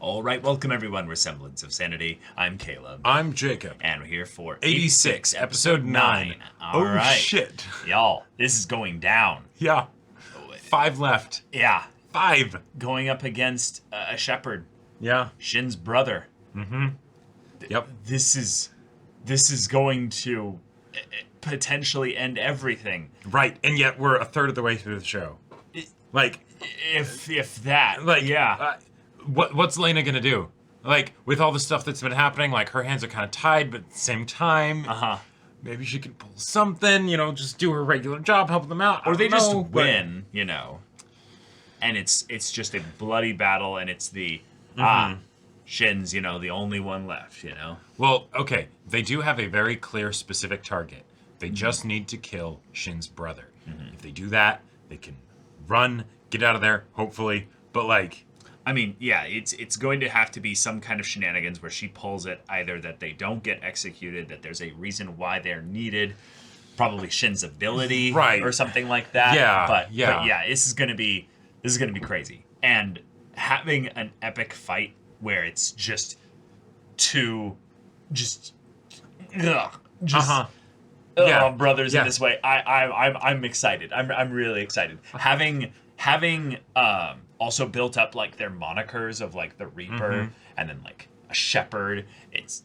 All right, welcome everyone. We're Semblance of Sanity. I'm Caleb. I'm Jacob. And we're here for 86, episode 9. All right. Shit. Y'all, this is going down. Yeah. 5 left. Yeah. 5. Going up against a shepherd. Yeah. Shin's brother. Mm-hmm. Yep. This is going to potentially end everything. Right, and yet we're a third of the way through the show. Like, if that. Like, yeah. What's Lena gonna do? Like, with all the stuff that's been happening, like, her hands are kind of tied, but at the same time, maybe she can pull something, you know, just do her regular job, help them out. Or they just win, you know. And it's just a bloody battle, and it's the, Shin's, you know, the only one left, you know? Well, okay, they do have a very clear, specific target. They just need to kill Shin's brother. If they do that, they can run, get out of there, hopefully, but, like... I mean, yeah, it's going to have to be some kind of shenanigans where she pulls it, either that they don't get executed, that there's a reason why they're needed, probably Shin's ability, right, or something like that. Yeah, but yeah, this is gonna be crazy. And having an epic fight where it's just two, brothers in this way. I'm excited. I'm really excited. Having also built up like their monikers of like the Reaper and then like a Shepherd. It's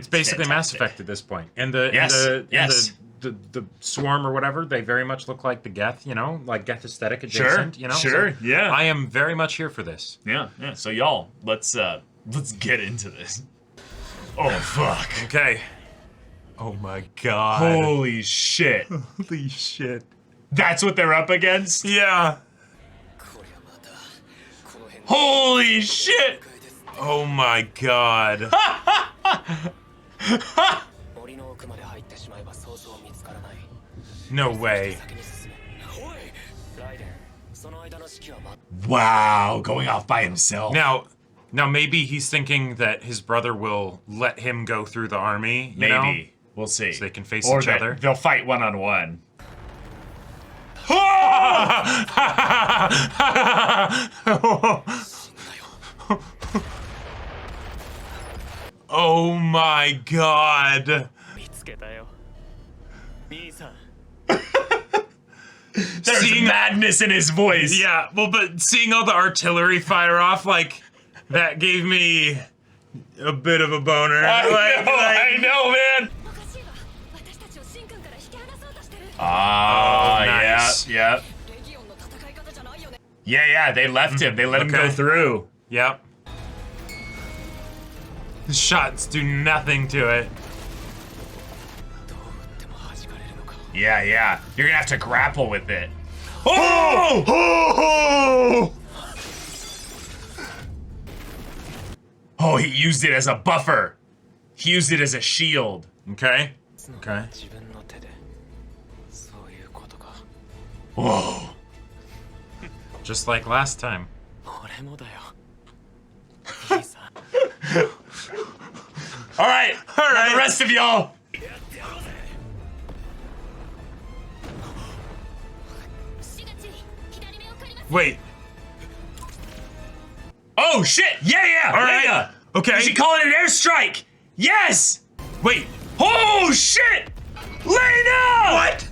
basically Mass Effect at this point. And the Swarm or whatever, they very much look like the Geth, you know, like Geth aesthetic adjacent, you know. Sure, so yeah. I am very much here for this. Yeah. So y'all, let's get into this. Oh fuck. Okay. Oh my god. Holy shit. Holy shit. That's what they're up against? Yeah. Holy shit! Oh my god. No way. Wow, going off by himself. Now maybe he's thinking that his brother will let him go through the army, you know? Maybe. We'll see. So they can face each other. They'll fight one-on-one. Oh my god. There's madness in his voice. Yeah, well, but seeing all the artillery fire off, like, that gave me a bit of a boner. I know, man. Nice. Yeah. Yeah, they left him. They let him go through. Yep. The shots do nothing to it. Yeah. You're gonna have to grapple with it. Oh! Oh, he used it as a buffer. He used it as a shield. Okay. Whoa. Just like last time. All right. The rest of y'all. Wait. Oh shit! Yeah. All right. Lena. Okay. You should call it an airstrike. Yes. Wait. Oh shit! Lena! What?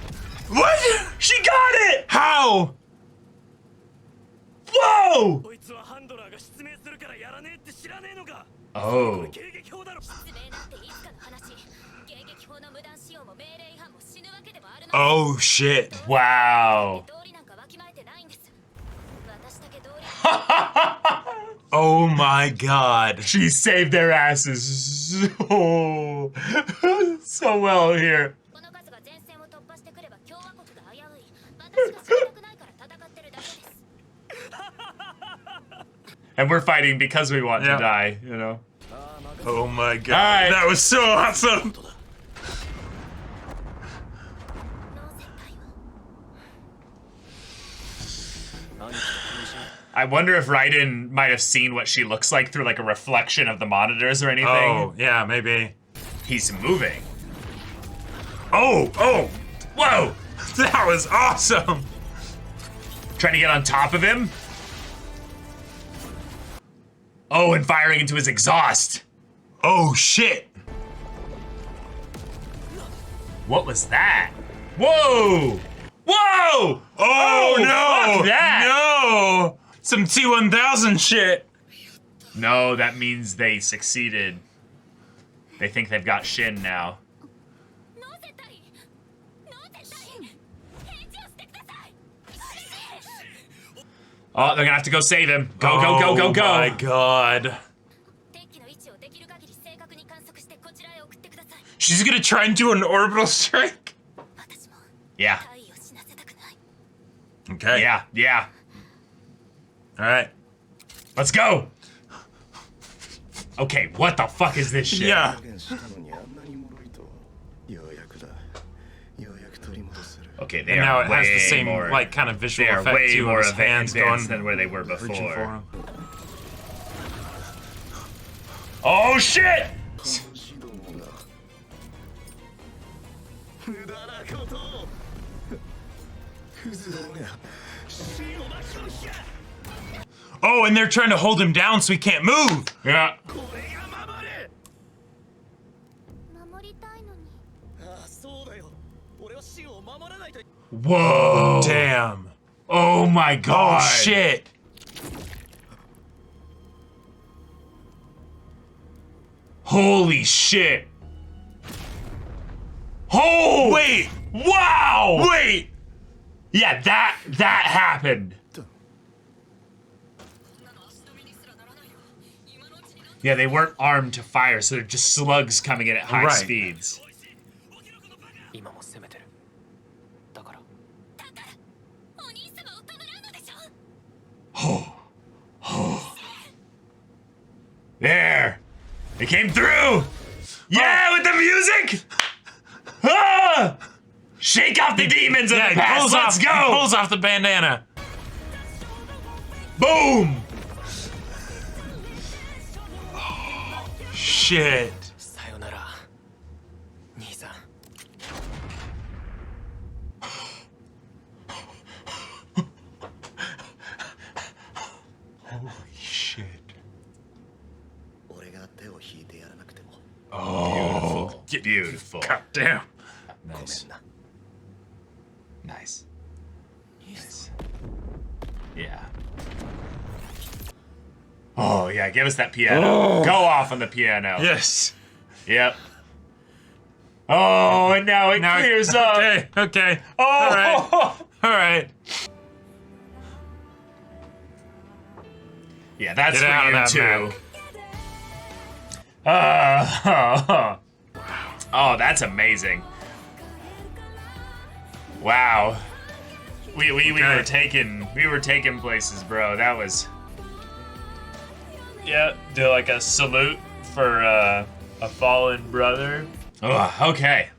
What? She got it! How? Whoa! Oh. Oh shit. Wow. Oh my god. She saved their asses so well here. And we're fighting because we want to die, you know? Oh my god. Right. That was so awesome. I wonder if Raiden might have seen what she looks like through like a reflection of the monitors or anything. Oh, yeah, maybe. He's moving. Oh, Whoa! that was awesome. Trying to get on top of him. Oh, and firing into his exhaust. Oh shit! What was that? Whoa! Whoa! Oh no! Fuck that! No! Some T-1000 shit. No, that means they succeeded. They think they've got Shin now. Oh, they're gonna have to go save him. Go, go, go, go, go. Oh my god. She's gonna try and do an orbital strike? Yeah. Okay. Yeah, yeah. Alright. Let's go. Okay, what the fuck is this shit? Yeah. Okay, they And are now it way has the same, more, like, kind of they visual are effect way too, more of his hands going advanced than where they were reaching before. for him. Oh shit! Oh, and they're trying to hold him down so he can't move. Yeah. Whoa! Damn. Oh my god! Oh shit. Holy shit! Oh! Wait. Wow! Wait. Yeah, that happened. Yeah, they weren't armed to fire, so they're just slugs coming in at high Right. speeds. There! They came through! Yeah, with the music! Ah! Shake off the demons of Yeah, the he past! pulls Let's off, go! He pulls off the bandana. Boom! Shit. Holy shit. Oh, beautiful. God damn. Nice. Nice. Nice. Yeah. Oh, yeah, give us that piano. Go off on the piano. Yes. Yep. Oh, and now it clears up. Okay, okay. Oh! All right. All right. Yeah, that's Get out for of you, that too. map. Oh, that's amazing. Wow. We were taking places, bro. That was. Yeah, do like a salute for a fallen brother. Oh, okay.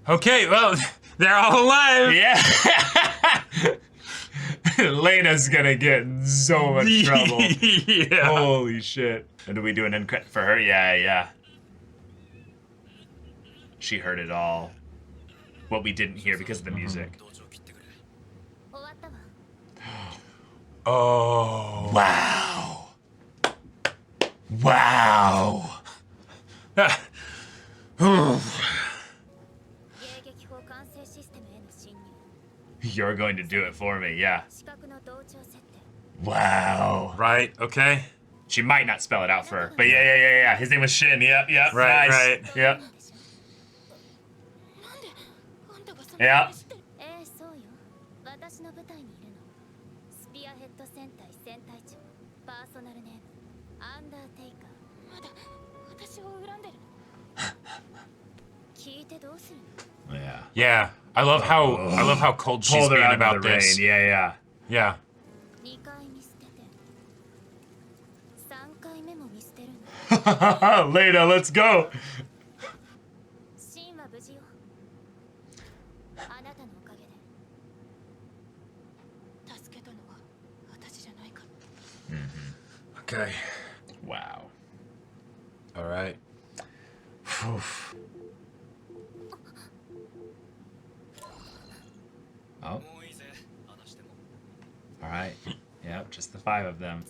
Okay, well, they're all alive. Yeah. Elena's gonna get in so much trouble. Yeah. Holy shit. And do we do an end credit for her? Yeah, yeah. She heard it all. What we didn't hear because of the music. Oh. Wow. Wow. You're going to do it for me, yeah. Wow. Right, okay. She might not spell it out for her, but yeah. His name was Shin, yep. Right, Nice. right. Yep. Yeah. Yeah. Yeah. I love how cold she's Pulled her being out about of the this. rain. Yeah. Yeah. Lena, let's go. Okay. Wow. All right. Oh. All right. Yep, just the 5 of them.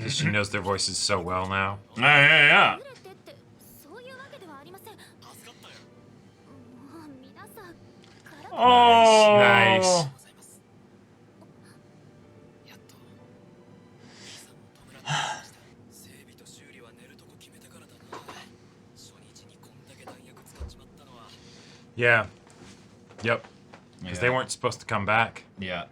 Because she knows their voices so well now. Yeah. Oh, Nice. Yeah. Yep. Because they weren't supposed to come back. Yeah.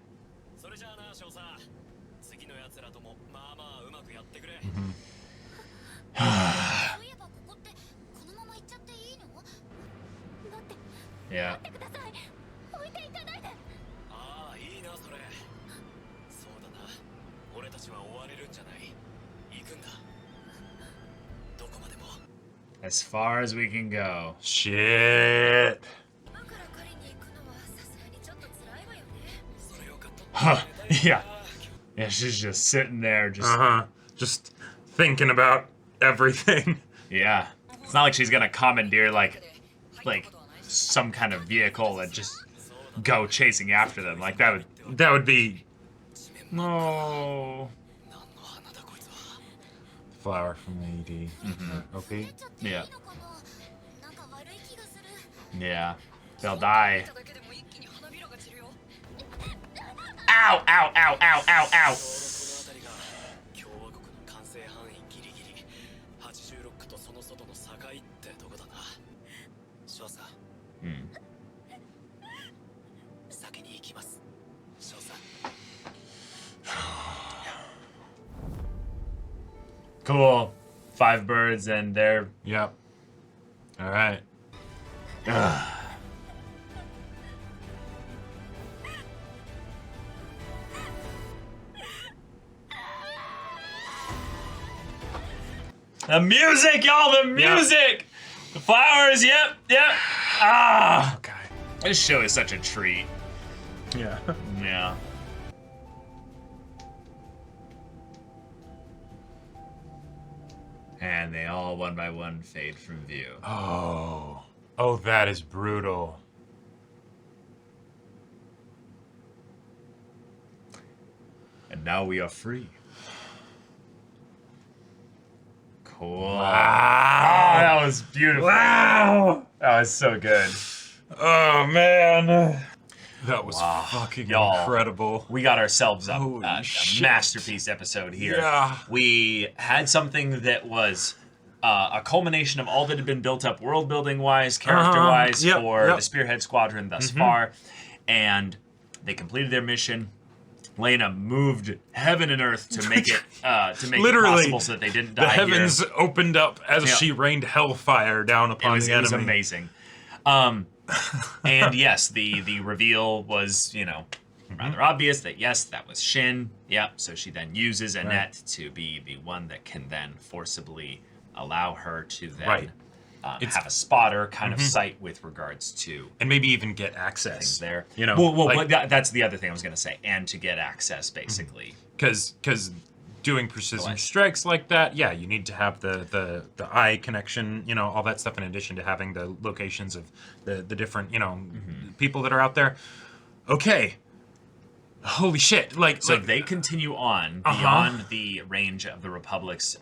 Yeah. As far as we can go. Shit. Huh. Yeah. Yeah, she's just sitting there, just Just thinking about everything. yeah. It's not like she's gonna commandeer like some kind of vehicle and just go chasing after them. Like that That would be no. flower from the ED. OP. Yeah. Yeah. They'll die. Ow! Ow! Ow! Ow! Ow! Ow! Cool. 5 birds and they're... Yep. All right. The music, y'all! The music! The flowers, yep, yep. Ah! Okay. This show is such a treat. Yeah. Yeah. And they all, one by one, fade from view. Oh. Oh, that is brutal. And now we are free. Cool. Wow. Oh, that was beautiful. Wow. That was so good. Oh, man. That was Wow. fucking Y'all. incredible. We got ourselves Holy a shit. masterpiece episode here. Yeah. We had something that was a culmination of all that had been built up world building wise, character wise Yep, for yep. the Spearhead Squadron thus far. And they completed their mission. Lena moved heaven and earth to make it Literally, it possible so that they didn't die The heavens here. opened up as Yeah. she rained hellfire down upon It was the enemy. amazing. And yes, the reveal was, rather obvious that yes, that was Shin. Yep. So she then uses Annette to be the one that can then forcibly allow her to then Right. have a spotter kind of sight with regards to And maybe even get access. things there. You know, well, like- that's the other thing I was going to say. And to get access, basically. Because doing precision strikes like that, yeah, you need to have the eye connection, all that stuff in addition to having the locations of the different, people that are out there. Okay. Holy shit. So they continue on beyond the range of the Republic's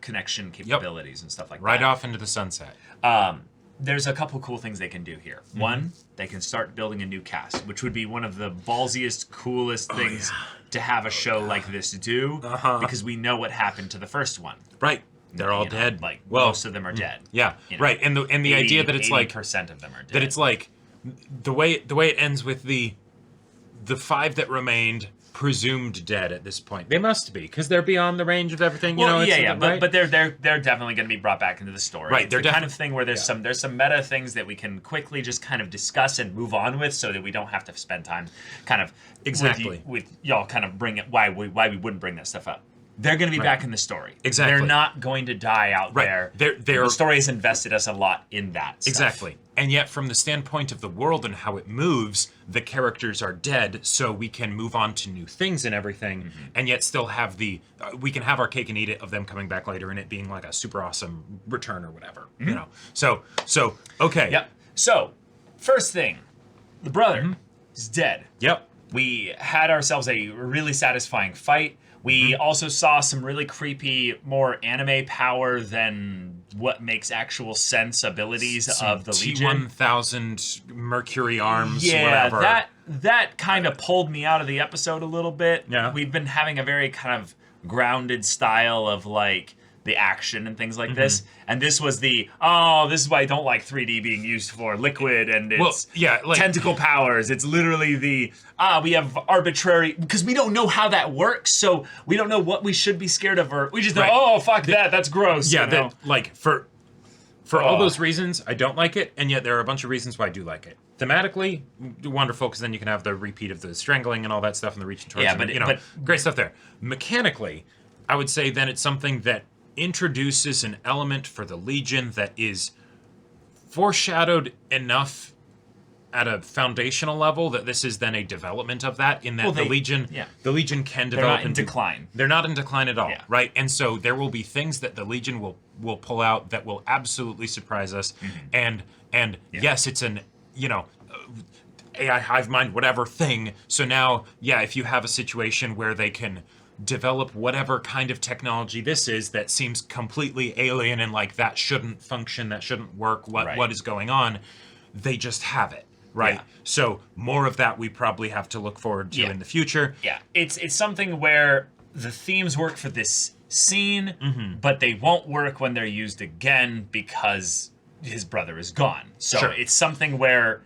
connection capabilities and stuff like right that. off into the sunset. There's a couple cool things they can do here. One, they can start building a new cast, which would be one of the ballsiest, coolest things to have a show like this do, because we know what happened to the first one. Right. They're all dead. Like, well, most of them are dead. Yeah. Right. And the idea that it's like 80% of them are dead. that it's like the way it ends with the 5 that remained presumed dead at this point. They must be, because they're beyond the range of everything. Well, it's, yeah, right? but they're definitely going to be brought back into the story. Right, It's they're the kind of thing where there's some meta things that we can quickly just kind of discuss and move on with, so that we don't have to spend time kind of Exactly with y'all kind of bring it why we wouldn't bring that stuff up. They're going to be back in the story. Exactly. They're not going to die out there. They're the story has invested us a lot in that stuff. Exactly. And yet, from the standpoint of the world and how it moves, the characters are dead, so we can move on to new things and everything, and yet still have we can have our cake and eat it of them coming back later and it being like a super awesome return or whatever, So, okay. Yep. So, first thing, the brother is dead. Yep. we had ourselves a really satisfying fight. We also saw some really creepy, more anime power than what makes actual sense abilities of the Legion. T-1000 Mercury arms, Yeah, whatever. that kind of pulled me out of the episode a little bit. Yeah. We've been having a very kind of grounded style of like the action and things like this. And this was this is why I don't like 3D being used for liquid and it's tentacle powers. It's literally we have arbitrary, because we don't know how that works, so we don't know what we should be scared of, or we just know, fuck that's gross. Yeah, you know? for all those reasons, I don't like it, and yet there are a bunch of reasons why I do like it. Thematically, wonderful, because then you can have the repeat of the strangling and all that stuff and the reaching towards but great stuff there. Mechanically, I would say then it's something that introduces an element for the Legion that is foreshadowed enough at a foundational level that this is then a development of that, in that the Legion can develop. They're not in decline. They're not in decline at all, right? And so there will be things that the Legion will pull out that will absolutely surprise us. And yes, it's an AI hive mind whatever thing. So now, if you have a situation where they can develop whatever kind of technology this is that seems completely alien and like that shouldn't function, that shouldn't work, what is going on, they just have it. Right. Yeah. So more of that we probably have to look forward to in the future. Yeah. It's something where the themes work for this scene, but they won't work when they're used again because his brother is gone. So it's something where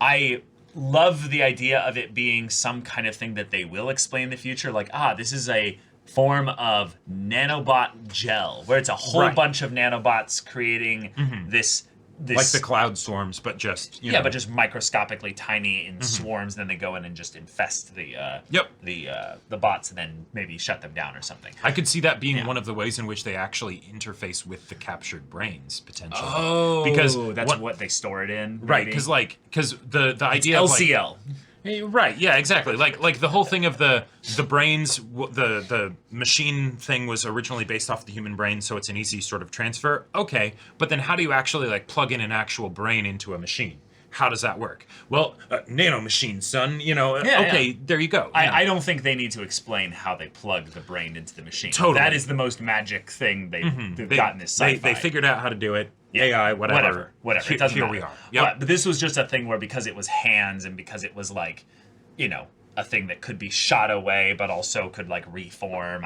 I love the idea of it being some kind of thing that they will explain in the future. Like, this is a form of nanobot gel, where it's a whole bunch of nanobots creating this like the cloud swarms, but just but just microscopically tiny in swarms. Then they go in and just infest the bots, and then maybe shut them down or something. I could see that being one of the ways in which they actually interface with the captured brains potentially. Oh, because that's what they store it in, maybe? Right? Because the idea of LCL. Right, yeah, exactly. Like the whole thing of the brains, the machine thing was originally based off the human brain, so it's an easy sort of transfer. Okay, but then how do you actually like plug in an actual brain into a machine? How does that work? Well, nano machine, son. There you go. I don't think they need to explain how they plug the brain into the machine. Totally, that is the most magic thing they've gotten this sci-fi. They figured out how to do it. AI, whatever. It doesn't matter. We are. Yep. But this was just a thing where, because it was hands and because it was like, a thing that could be shot away but also could like reform.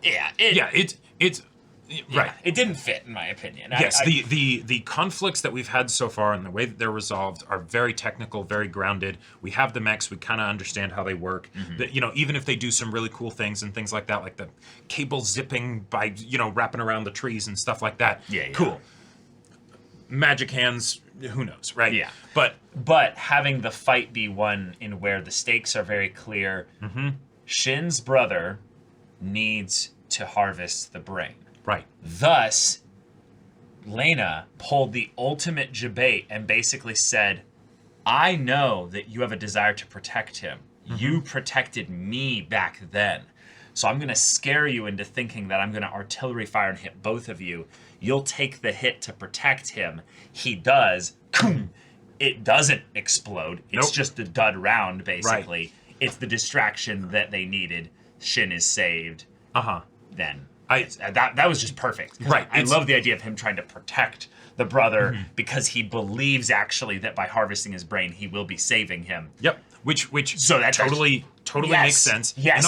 It's right. It didn't fit, in my opinion. Yes, the conflicts that we've had so far and the way that they're resolved are very technical, very grounded. We have the mechs, we kind of understand how they work. That even if they do some really cool things and things like that, like the cable zipping by wrapping around the trees and stuff like that. Cool. Magic hands, who knows, right? Yeah. But having the fight be one in where the stakes are very clear, Shin's brother needs to harvest the brain. Right. Thus, Lena pulled the ultimate debate and basically said, I know that you have a desire to protect him. You protected me back then. So I'm going to scare you into thinking that I'm going to artillery fire and hit both of you. You'll take the hit to protect him. He does. It doesn't explode. It's just a dud round, basically. Right. It's the distraction that they needed. Shin is saved. Then. That was just perfect. Right. I love the idea of him trying to protect the brother because he believes actually that by harvesting his brain, he will be saving him. Yep. Which so that totally makes sense. Yes. And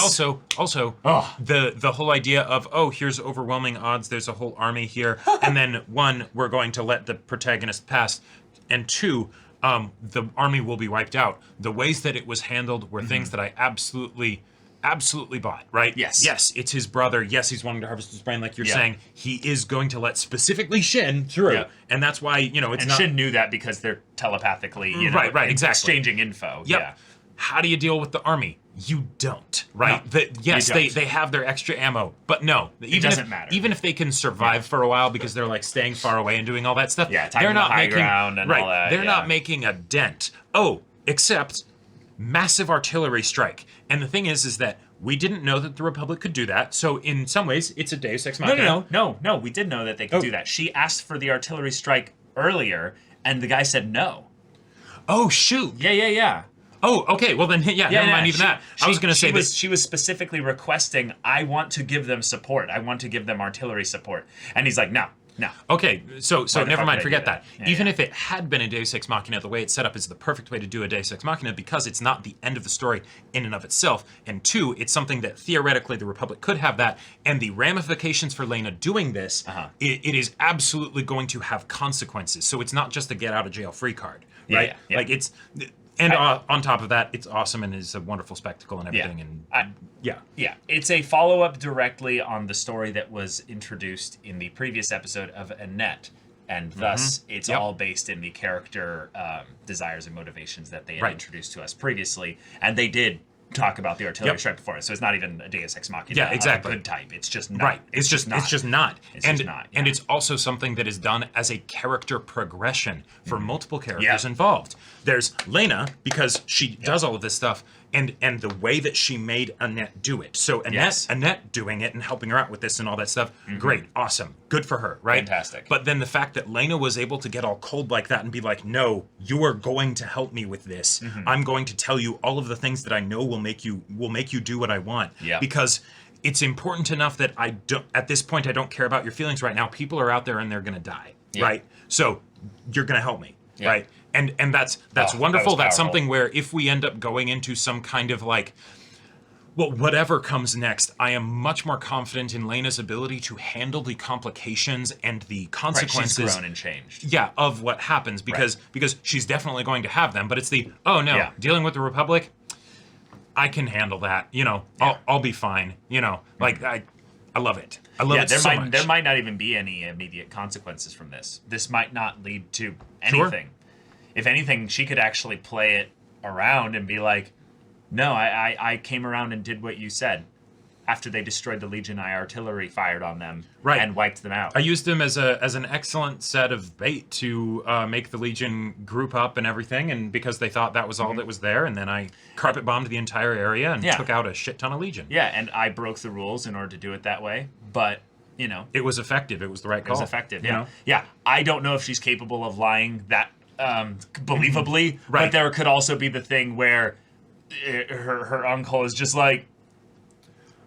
also the whole idea of here's overwhelming odds, there's a whole army here, and then one, we're going to let the protagonist pass, and two, the army will be wiped out. The ways that it was handled were things that I absolutely bought, right? Yes, it's his brother. Yes, he's wanting to harvest his brain, like you're saying. He is going to let specifically Shin through, and that's why it's not. Shin knew that because they're telepathically, right, exactly, exchanging info. Yep. Yeah. How do you deal with the army? You don't, right? No, they have their extra ammo, but no, it doesn't matter. Even if they can survive for a while because they're like staying far away and doing all that stuff, they're not high ground and all that. They're not making a dent. Except massive artillery strike. And the thing is that we didn't know that the Republic could do that. So in some ways, it's a Deus Ex Machina. No. We did know that they could do that. She asked for the artillery strike earlier, and the guy said no. Oh, shoot. Yeah. Oh, okay. Well then, never mind even that. I was going to say that she was specifically requesting, I want to give them support. I want to give them artillery support. And he's like, no. Okay, so never mind, forget that. Yeah, Even if it had been a Deus Ex Machina, the way it's set up is the perfect way to do a Deus Ex Machina because it's not the end of the story in and of itself. And two, it's something that theoretically the Republic could have that, and the ramifications for Lena doing this, it is absolutely going to have consequences. So it's not just a get out of jail free card, right? Yeah. Like it's... And on top of that, it's awesome and is a wonderful spectacle and everything. Yeah, it's a follow-up directly on the story that was introduced in the previous episode of Annette, and thus it's all based in the character desires and motivations that they had introduced to us previously, and they did talk about the artillery strike before, so it's not even a Deus Ex Machina. Yeah, exactly. Good type. It's just not. Right. It's just not. And it's also something that is done as a character progression for multiple characters involved. There's Lena, because she does all of this stuff, and the way that she made Annette do it. So Annette doing it and helping her out with this and all that stuff, great, awesome, good for her, right? Fantastic. But then the fact that Lena was able to get all cold like that and be like, no, you are going to help me with this. I'm going to tell you all of the things that I know will make you do what I want. Yeah. Because it's important enough that at this point I don't care about your feelings right now. People are out there and they're gonna die, right? So you're gonna help me, right? And that's wonderful. That's something where if we end up going into some kind of like, well, whatever comes next, I am much more confident in Lena's ability to handle the complications and the consequences. She's grown and changed. Yeah, of what happens because she's definitely going to have them. But it's dealing with the Republic, I can handle that. I'll be fine. Like I love it. I love it so much. There might not even be any immediate consequences from this. This might not lead to anything. If anything, she could actually play it around and be like, no, I came around and did what you said. After they destroyed the Legion, I artillery fired on them and wiped them out. I used them as an excellent set of bait to make the Legion group up and everything, and because they thought that was all that was there, and then I carpet bombed the entire area and took out a shit ton of Legion. Yeah, and I broke the rules in order to do it that way, but it was effective. It was the right call. It was effective. Yeah. I don't know if she's capable of lying that believably, but there could also be the thing where her uncle is just like,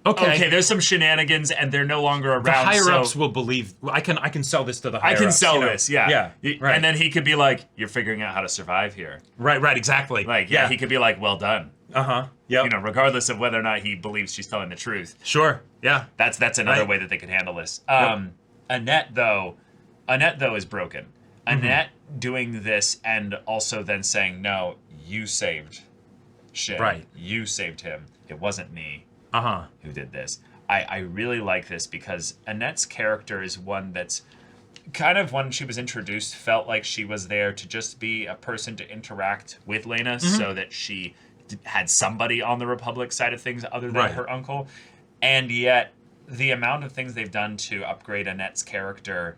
okay, there's some shenanigans, and they're no longer around. The higher ups will believe. I can sell this to the higher ups. I can sell this, yeah. And then he could be like, "You're figuring out how to survive here." Right, exactly. Like, he could be like, "Well done." Yeah. Regardless of whether or not he believes she's telling the truth. Sure. Yeah. That's another way that they could handle this. Annette though is broken. Annette doing this and also then saying, "No, you saved Shin. Right. You saved him. It wasn't me." Who did this. I really like this because Annette's character is one that's kind of, when she was introduced, felt like she was there to just be a person to interact with Lena so that she had somebody on the Republic side of things other than her uncle. And yet the amount of things they've done to upgrade Annette's character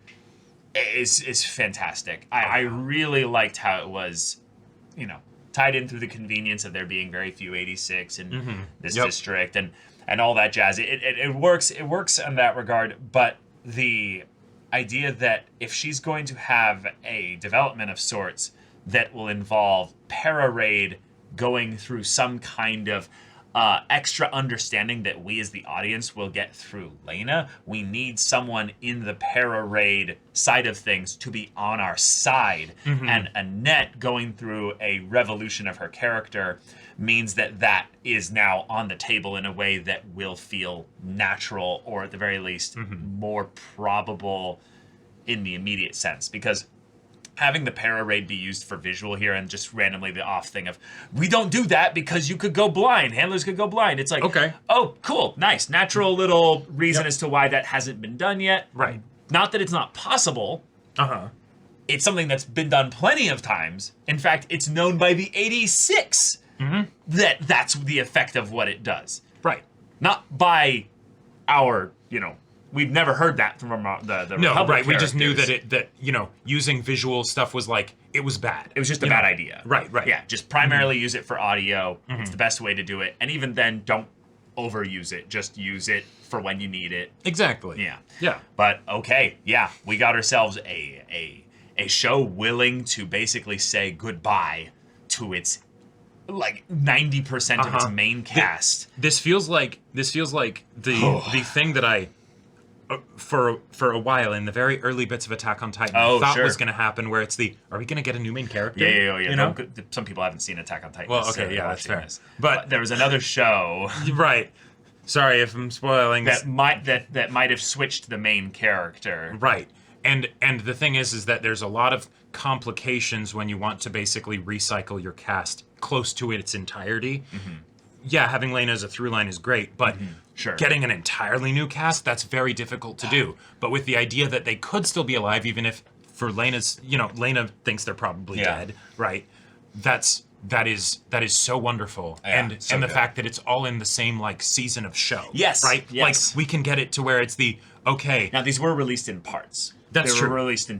is fantastic. I really liked how it was, tied in through the convenience of there being very few 86 in this district and all that jazz. It works in that regard, but the idea that if she's going to have a development of sorts that will involve para-raid going through some kind of extra understanding that we as the audience will get through Lena, we need someone in the para-raid side of things to be on our side. And Annette going through a revolution of her character means that is now on the table in a way that will feel natural, or at the very least more probable in the immediate sense. Because having the para-raid be used for visual here and just randomly the off thing of, we don't do that because you could go blind. Handlers could go blind. It's like, okay. Oh, cool. Nice. Natural little reason as to why that hasn't been done yet. Right. Not that it's not possible. It's something that's been done plenty of times. In fact, it's known by the 86 that's the effect of what it does. Right. Not by our, we've never heard that from the no, Republic right. We just knew characters. that using visual stuff was like, it was bad. It was just a bad idea. Right. Yeah, just primarily use it for audio. It's the best way to do it. And even then, don't overuse it. Just use it for when you need it. Exactly. Yeah. But okay, we got ourselves a show willing to basically say goodbye to its like 90% of its main cast. This feels like the thing that I for a while in the very early bits of Attack on Titan I thought was going to happen, where it's are we going to get a new main character? Yeah. You know? Some people haven't seen Attack on Titan. Well, okay, yeah, that's fair. But there was another show, right? Sorry if I'm spoiling. That might have switched the main character, right? And the thing is that there's a lot of complications when you want to basically recycle your cast close to its entirety. Yeah, having Lena as a through line is great, but getting an entirely new cast, that's very difficult to do. But with the idea that they could still be alive, even if for Lena's, Lena thinks they're probably dead, right? That is so wonderful. And the fact that it's all in the same season of show. Yes. Right? Yes. Like we can get it to where it's okay. Now these were released in parts. They were released in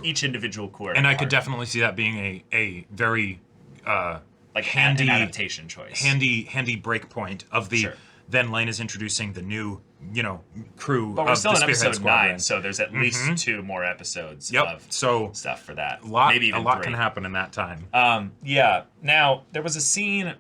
each individual quarter. And I could definitely see that being a very handy adaptation choice. Handy break point of then Lena's introducing the new, crew but we're of still the in Spearhead episode Squadron. 9, so there's at least 2 more episodes of stuff for that. Maybe even a lot 3. can happen in that time. Yeah. Now, there was a scene,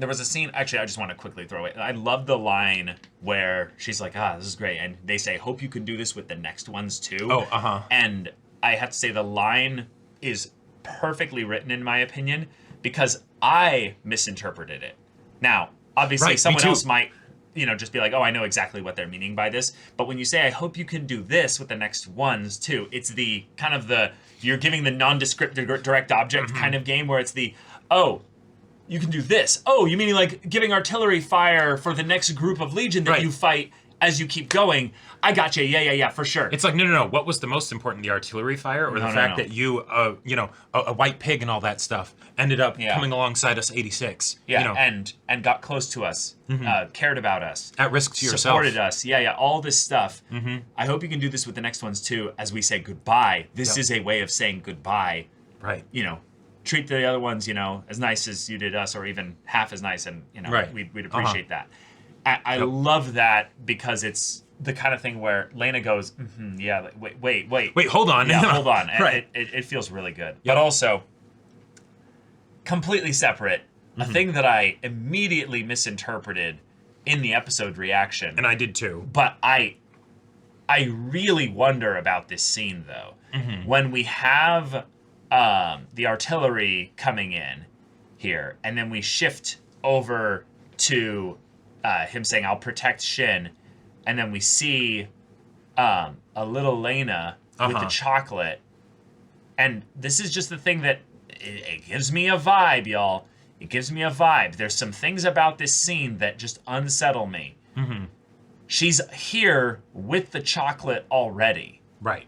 actually, I just want to quickly throw it. I love the line where she's like, this is great. And they say, hope you can do this with the next ones too. And I have to say the line is perfectly written, in my opinion, because I misinterpreted it. Now, obviously, someone else might, just be like, I know exactly what they're meaning by this. But when you say, I hope you can do this with the next ones too, it's the kind of you're giving the nondescript direct object kind of game where it's you can do this. Oh, you mean like giving artillery fire for the next group of Legion that you fight as you keep going? I got you. Yeah, for sure. It's like, no. What was the most important, the artillery fire or the fact that you, a white pig and all that stuff ended up coming alongside us 86? Yeah, and got close to us, cared about us. At risk to yourself. Supported us. Yeah, all this stuff. I hope you can do this with the next ones too, as we say goodbye. This is a way of saying goodbye. Right. Treat the other ones, as nice as you did us, or even half as nice, and we'd appreciate that. I love that because it's the kind of thing where Lena goes, wait, hold on. Yeah, hold on. Right. It feels really good. But also, completely separate, a thing that I immediately misinterpreted in the episode reaction. And I did too. But I really wonder about this scene, though. When we have the artillery coming in here, and then we shift over to him saying, I'll protect Shin, and then we see a little Lena with the chocolate, and this is just the thing that it gives me a vibe, y'all. It gives me a vibe. There's some things about this scene that just unsettle me. She's here with the chocolate already. Right.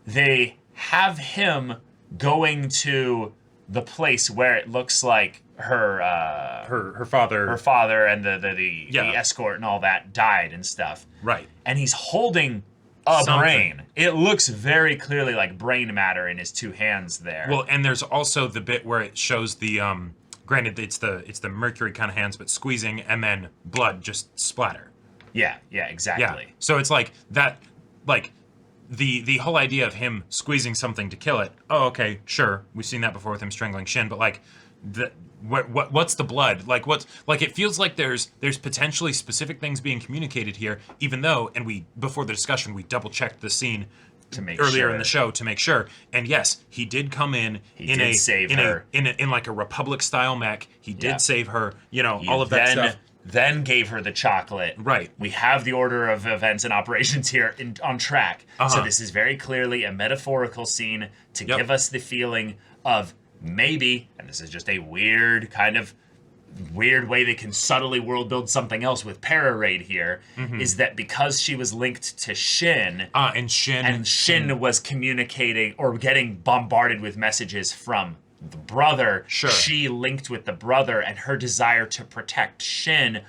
They have him going to the place where it looks like her father and the escort and all that died and stuff. Right. And he's holding a brain. It looks very clearly like brain matter in his 2 hands there. Well, and there's also the bit where it shows the granted it's the mercury kind of hands, but squeezing and then blood just splatter. Yeah, exactly. Yeah. So it's like that, like the whole idea of him squeezing something to kill it. Oh, okay, sure. We've seen that before with him strangling Shin, but like what's the blood? Like it feels like there's potentially specific things being communicated here, even though, and before the discussion we double checked the scene to make earlier in the show to make sure. And yes, he did come in save her in like a Republic style mech. He did save her, all of that stuff. Then gave her the chocolate. Right. We have the order of events and operations here on track. So this is very clearly a metaphorical scene to give us the feeling of maybe, and this is just a weird way they can subtly world build something else with Para-Raid here, is that because she was linked to Shin, and Shin was communicating or getting bombarded with messages from the brother, she linked with the brother, and her desire to protect Shin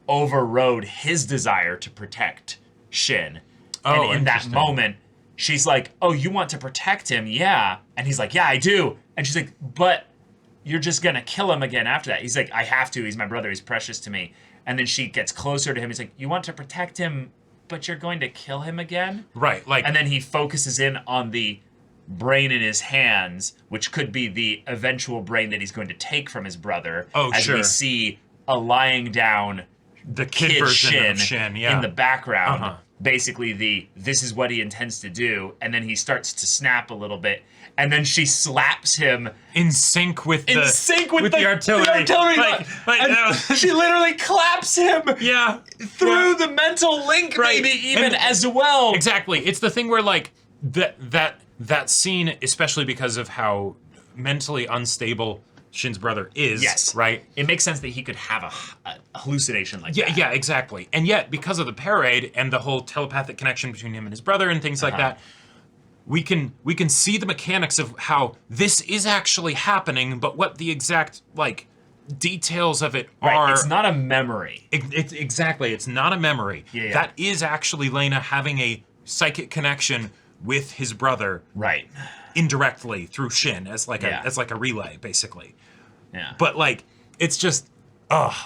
overrode his desire to protect Shin. And in that moment, she's like, oh, you want to protect him? Yeah. And he's like, yeah, I do. And she's like, but you're just going to kill him again after that. He's like, I have to. He's my brother. He's precious to me. And then she gets closer to him. He's like, you want to protect him, but you're going to kill him again? Right. And then he focuses in on the brain in his hands, which could be the eventual brain that he's going to take from his brother. Oh, as sure. we see a lying down The kid version of Shin, yeah. in the background. Uh-huh. Basically, this is what he intends to do, and then he starts to snap a little bit, and then she slaps him in sync with the artillery. And she literally claps him Yeah. through the mental link, Right. maybe even And- as well. Exactly. It's the thing where like that scene, especially because of how mentally unstable Shin's brother is. Yes. Right. It makes sense that he could have a hallucination like Yeah, that. yeah, exactly. And yet, because of the parade and the whole telepathic connection between him and his brother and things like that, we can see the mechanics of how this is actually happening, but what the exact like details of it Right. are. It's not a memory. It's exactly. It's not a memory. Yeah. That is actually Lena having a psychic connection with his brother Right. indirectly through Shin as like Yeah. a relay, basically. Yeah. But like, it's just,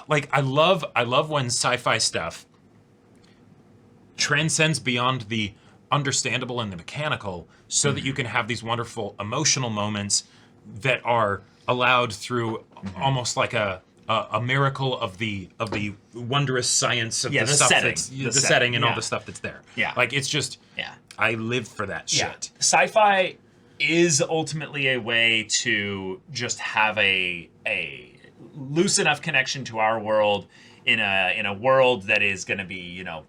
like I love when sci-fi stuff transcends beyond the understandable and the mechanical, so that you can have these wonderful emotional moments that are allowed through almost like a miracle of the wondrous science of Yeah, the the stuff setting. that's The the setting and all yeah. the stuff that's there. Yeah. Like it's just, Yeah. I live for that Yeah. shit. Sci-fi is ultimately a way to just have a loose enough connection to our world in a world that is going to be, you know,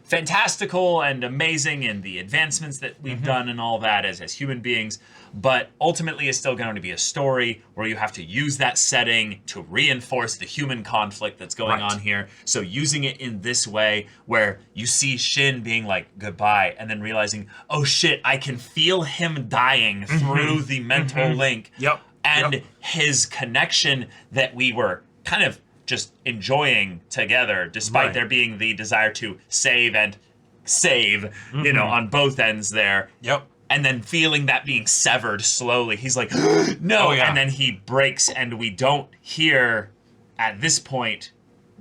fantastical and amazing in the advancements that we've done and all that as human beings, but ultimately it's still going to be a story where you have to use that setting to reinforce the human conflict that's going Right. on here. So using it in this way where you see Shin being like goodbye and then realizing, oh shit, I can feel him dying through the mental link. Yep. And Yep. his connection that we were kind of just enjoying together, despite Right. there being the desire to save, you know, on both ends there. Yep. And then feeling that being severed slowly. He's like, no. Oh, yeah. And then he breaks, and we don't hear at this point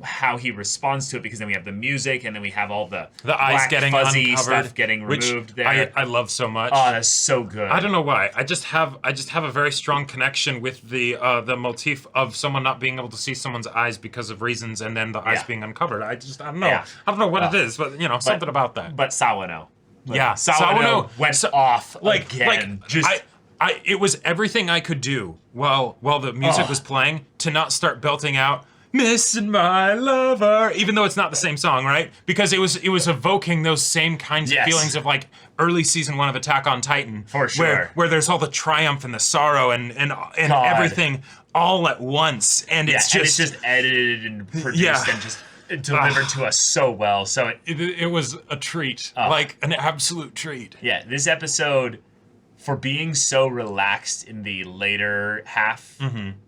how he responds to it, because then we have the music, and then we have all the eyes black, getting fuzzy uncovered, stuff getting which removed there. I love so much. Oh, that's so good. I don't know why. I just have a very strong connection with the motif of someone not being able to see someone's eyes because of reasons, and then the eyes Yeah. being uncovered. I don't know. Yeah. I don't know what it is, but you know, something about that. But Sawano. Yeah, Sawano went off again. It was everything I could do while the music was playing to not start belting out "Missing My Lover," even though it's not the same song, right? Because it was evoking those same kinds Yes. of feelings of like early season 1 of Attack on Titan, For sure. where there's all the triumph and the sorrow and God. everything all at once, and Yeah, it's and just it's just edited and produced Yeah. and just delivered to us so well. So it was a treat, like an absolute treat. yeah, this episode, for being so relaxed in the later half,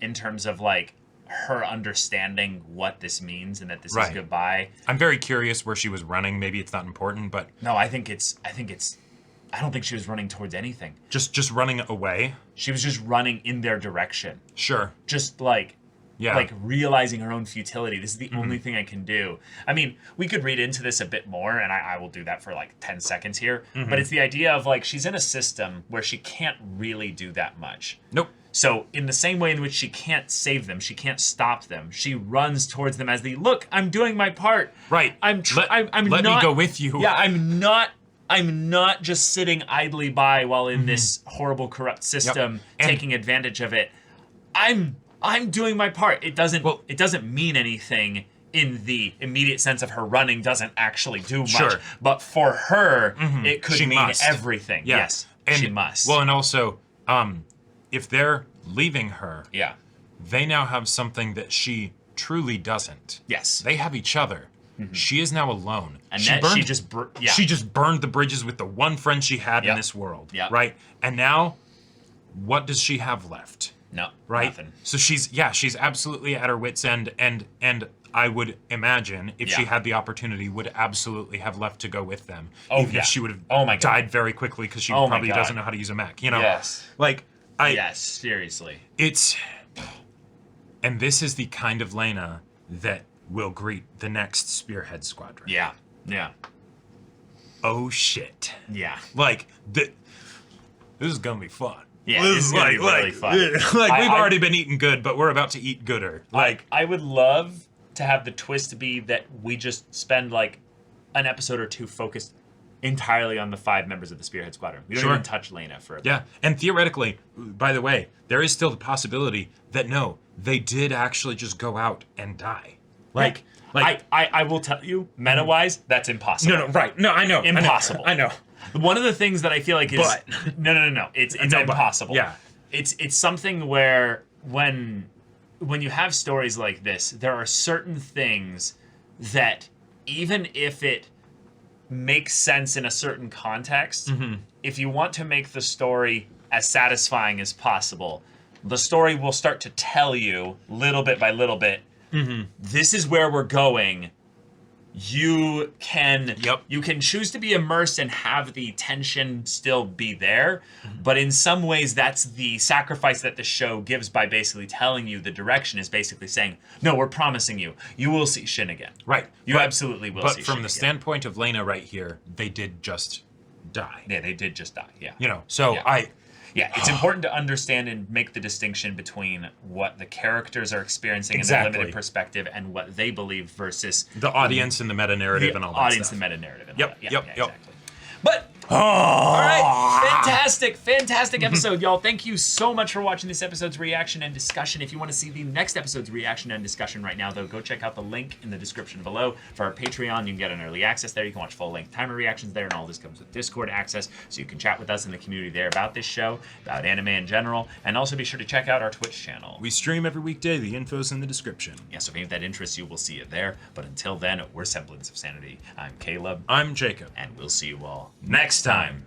in terms of like her understanding what this means and that this is Right. goodbye. I'm very curious where she was running. Maybe it's not important, but No, I don't think she was running towards anything. just running away. She was just running in their direction. Sure. Just like Yeah. like realizing her own futility. This is the only thing I can do. I mean, we could read into this a bit more, and I will do that for like 10 seconds here. But it's the idea of like she's in a system where she can't really do that much. Nope. So in the same way in which she can't save them, she can't stop them. She runs towards them as the look. I'm doing my part. Right. I'm let not, me go with you. Yeah, I'm not just sitting idly by while in this horrible, corrupt system, And- taking advantage of it. I'm doing my part. It doesn't mean anything in the immediate sense of her running doesn't actually do much. Sure. But for her, it could She mean must. everything. Yeah. Yes, And, she must. Well, and also, if they're leaving her, yeah. they now have something that she truly doesn't. Yes. They have each other. She is now alone. And she that burned, she just yeah. she just burned the bridges with the one friend she had in Yep. this world. Yep. Right? And now, what does she have left? no, Right? nothing. So she's absolutely at her wit's end, and I would imagine if she Yeah. had the opportunity, would absolutely have left to go with them. Oh, even yeah. if she would have Oh, my God. died very quickly because she Oh, my probably God. doesn't know how to use a mech. You know? Yes. Like Yes, seriously. And this is the kind of Lena that will greet the next Spearhead Squadron. Yeah. Yeah. Oh shit. Yeah. Like this is gonna be fun. Yeah, this is gonna be really fun. We've already been eating good, but we're about to eat gooder. I would love to have the twist to be that we just spend like an episode or two focused entirely on the 5 members of the Spearhead Squadron. We don't even touch Lena for a bit. Yeah, and theoretically, by the way, there is still the possibility that no, they did actually just go out and die. I will tell you, meta-wise, that's impossible. No, right. No, I know. Impossible. I know. One of the things that I feel like is no. It's impossible. Yeah. It's something where when you have stories like this, there are certain things that even if it makes sense in a certain context, if you want to make the story as satisfying as possible, the story will start to tell you little bit by little bit, this is where we're going. You can choose to be immersed and have the tension still be there, but in some ways that's the sacrifice that the show gives by basically telling you the direction, is basically saying, no, we're promising you will see Shin again. Right. You absolutely will see Shin again. But from the standpoint of Lena right here, they did just die. Yeah, they did just die, yeah. You know, so Yeah, it's important to understand and make the distinction between what the characters are experiencing in their limited perspective and what they believe versus the audience and the meta narrative and all that audience stuff. and meta narrative. And Yep. Exactly. But all right, fantastic episode, y'all. Thank you so much for watching this episode's reaction and discussion. If you want to see the next episode's reaction and discussion right now, though, go check out the link in the description below for our Patreon. You can get an early access there. You can watch full-length timer reactions there, and all this comes with Discord access, so you can chat with us in the community there about this show, about anime in general, and also be sure to check out our Twitch channel. We stream every weekday. The info's in the description. Yeah, so if any of that interests you, we'll see it there. But until then, we're Semblance of Sanity. I'm Caleb. I'm Jacob. And we'll see you all next time.